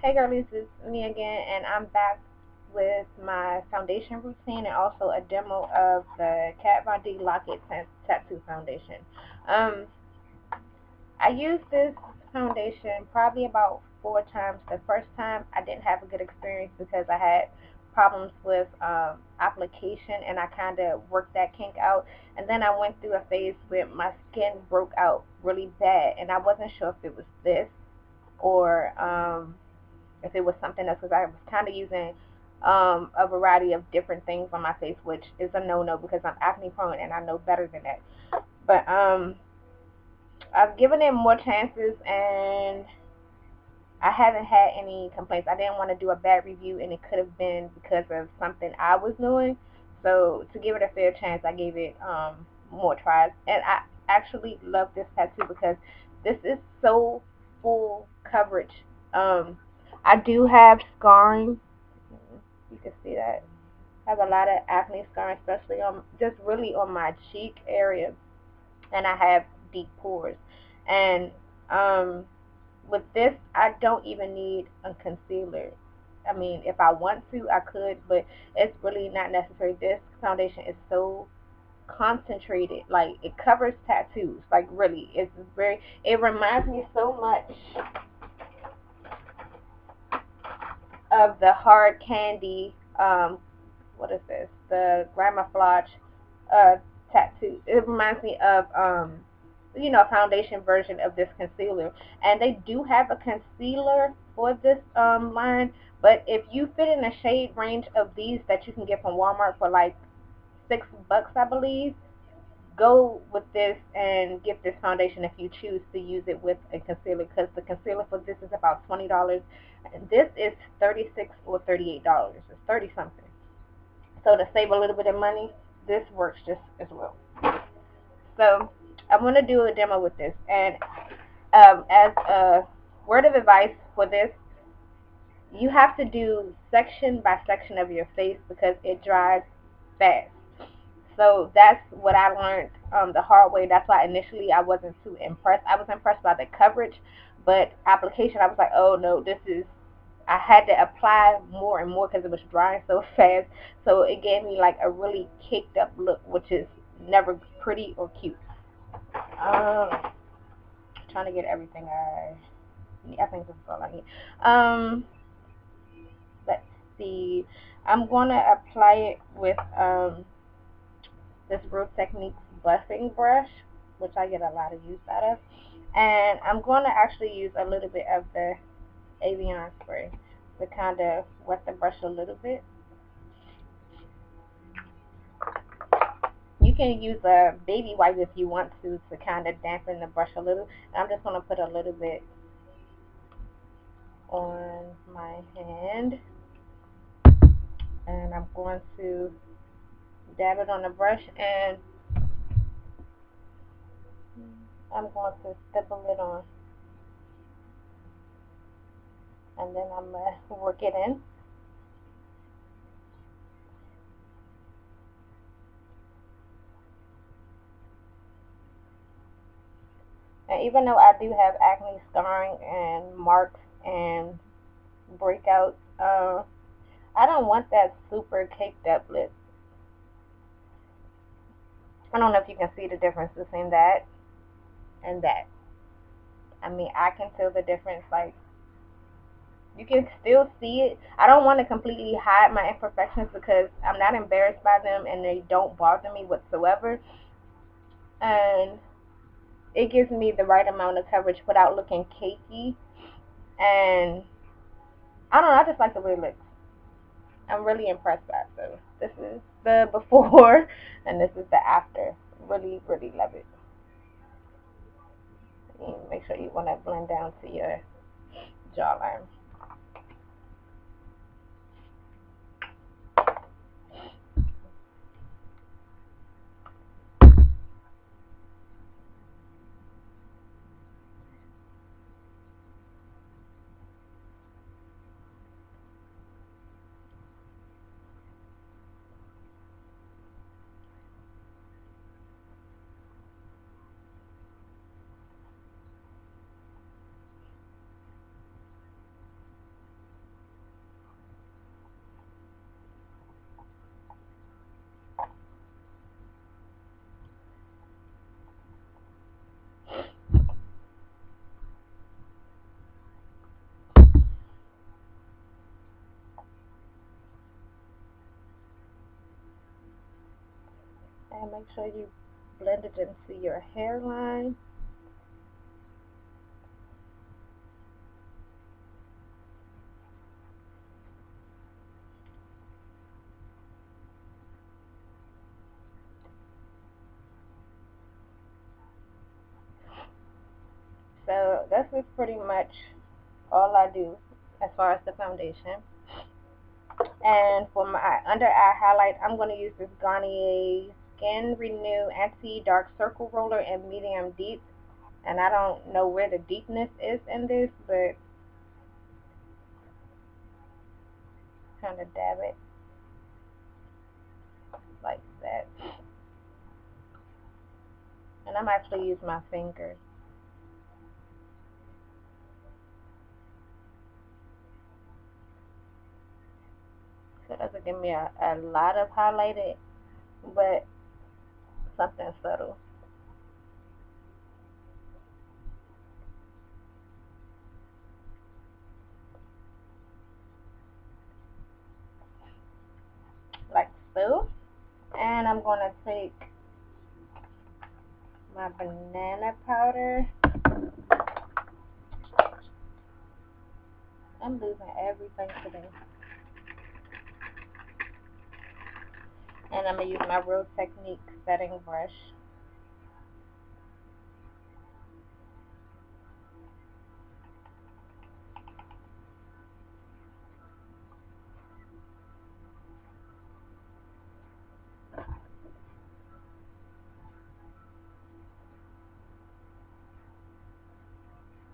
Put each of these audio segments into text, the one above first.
Hey girlies, it's me again, and I'm back with my foundation routine and also a demo of the Kat Von D Lock It Tattoo Foundation. Um, I used this foundation probably about 4 times. The first time I didn't have a good experience because I had problems with application, and I kind of worked that kink out. And then I went through a phase where my skin broke out really bad, and I wasn't sure if it was this or if it was something else, because I was kind of using a variety of different things on my face, which is a no-no because I'm acne prone and I know better than that. But I've given it more chances, and I haven't had any complaints. I didn't want to do a bad review, and it could have been because of something I was doing. So to give it a fair chance, I gave it more tries, and I actually love this tattoo because this is so full coverage. Um, I do have scarring. You can see that. I have a lot of acne scarring, especially on just really on my cheek area, and I have deep pores. And um, with this, I don't even need a concealer. I mean, if I want to, I could, but it's really not necessary. This foundation is so concentrated, like it covers tattoos. Like really, it's very. It reminds me so much of the hard candy. What is this? The Grandma Flodge uh tattoo. It reminds me of a foundation version of this concealer. And they do have a concealer for this line, but if you fit in a shade range of these that you can get from Walmart for like $6, I believe, go with this and get this foundation if you choose to use it with a concealer, because the concealer for this is about $20. This is $36 or $38. It's 30 something. So to save a little bit of money, this works just as well. So I'm going to do a demo with this. And as a word of advice for this, you have to do section by section of your face because it dries fast. So that's what I learned the hard way. That's why initially I wasn't too impressed. I was impressed by the coverage, but application, I was like, oh no, this is. I had to apply more and more because it was drying so fast. So it gave me like a really caked up look, which is never pretty or cute. Trying to get everything I need. I think this is all I need. Let's see. I'm gonna apply it with this Real Techniques blessing brush, which I get a lot of use out of. And I'm going to actually use a little bit of the Avion spray to kind of wet the brush a little bit. You can use a baby wipe if you want to kind of dampen the brush a little. And I'm just going to put a little bit on my hand. And I'm going to dab it on the brush, and I'm going to stipple it on. And then I'm going to work it in. And even though I do have acne scarring and marks and breakouts, I don't want that super caked up lip. I don't know if you can see the difference between that and that. I mean, I can tell the difference. Like, you can still see it. I don't want to completely hide my imperfections because I'm not embarrassed by them and they don't bother me whatsoever. And it gives me the right amount of coverage without looking cakey. And I don't know, I just like the way it looks. I'm really impressed by it. So this is the before and this is the after. Really, really love it. And make sure you want to blend down to your jawline. And make sure you blend it into your hairline. So this is pretty much all I do as far as the foundation. And for my under eye highlight, I'm going to use this Garnier Skin Renew Anti Dark Circle Roller in medium deep. And I don't know where the deepness is in this, but kind of dab it like that. And I'm actually using my fingers. So it doesn't give me a lot of highlighted, but something subtle. Like so. And I'm going to take my banana powder. I'm losing everything today. And I'm going to use my Real Technique setting brush.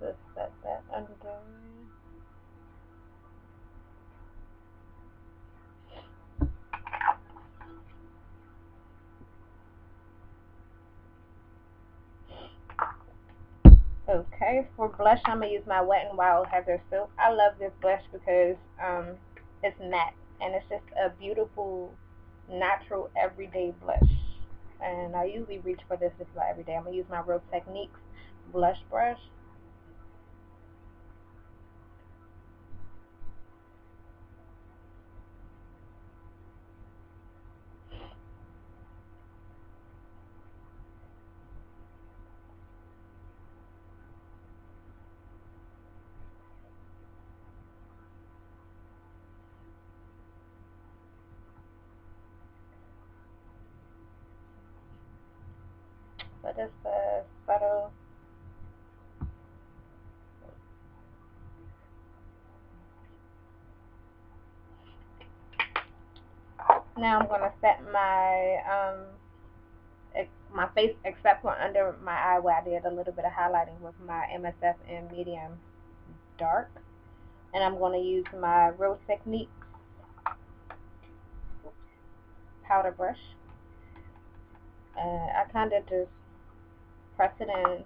Just set that under. Okay, for blush, I'm going to use my Wet n Wild Heather Soap. I love this blush because it's matte. And it's just a beautiful, natural, everyday blush. And I usually reach for this just about every day. I'm going to use my Real Techniques blush brush. So just a subtle. Now I'm going to set my face except for under my eye where I did a little bit of highlighting with my MSF in medium dark. And I'm going to use my Real Technique powder brush. I kind of just press it in.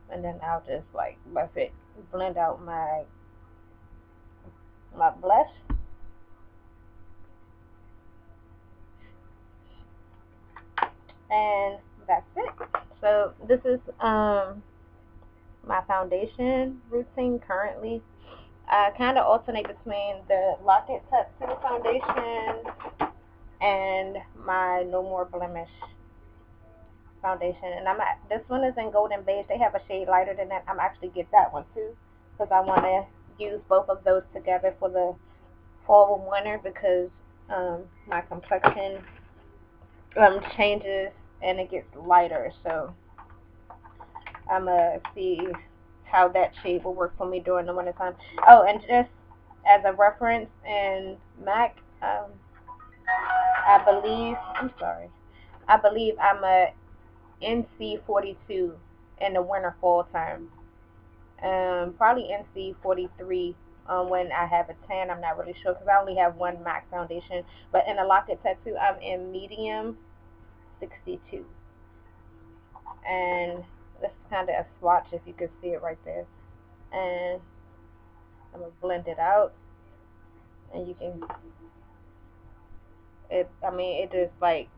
And then I'll just like buff it, blend out my blush. And that's it. So this is my foundation routine currently. I kind of alternate between the Lock It Tattoo foundation and my No More Blemish foundation. And this one is in golden beige. They have a shade lighter than that. I'm actually get that one too because I want to use both of those together for the fall and winter because my complexion changes and it gets lighter. So I'm gonna see how that shade will work for me during the winter time. Oh, and just as a reference in MAC, I believe I'm a NC 42 in the winter fall time. Probably NC 43 when I have a tan. I'm not really sure because I only have one MAC foundation. But in a Lock It Tattoo, I'm in medium 62. And this is kind of a swatch if you could see it right there. And I'm gonna blend it out, and you can. I mean, it just like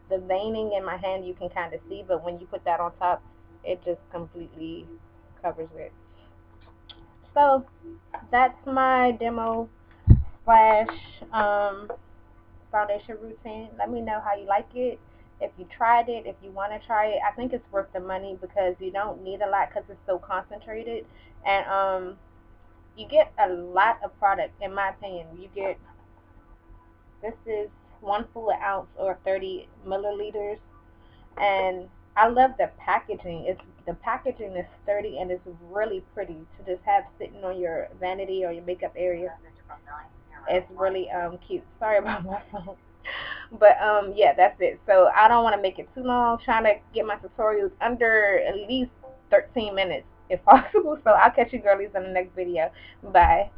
the veining in my hand you can kind of see, but when you put that on top, it just completely covers it. So that's my demo slash foundation routine. Let me know how you like it. If you tried it, if you want to try it, I think it's worth the money because you don't need a lot because it's so concentrated, and you get a lot of product. In my opinion, you get, this is one full ounce or 30 milliliters, and I love the packaging. The packaging is sturdy and it's really pretty to just have sitting on your vanity or your makeup area. It's really cute. Sorry about my phone. But yeah, that's it. So I don't want to make it too long. Trying to get my tutorials under at least 13 minutes if possible. So I'll catch you girlies in the next video. Bye.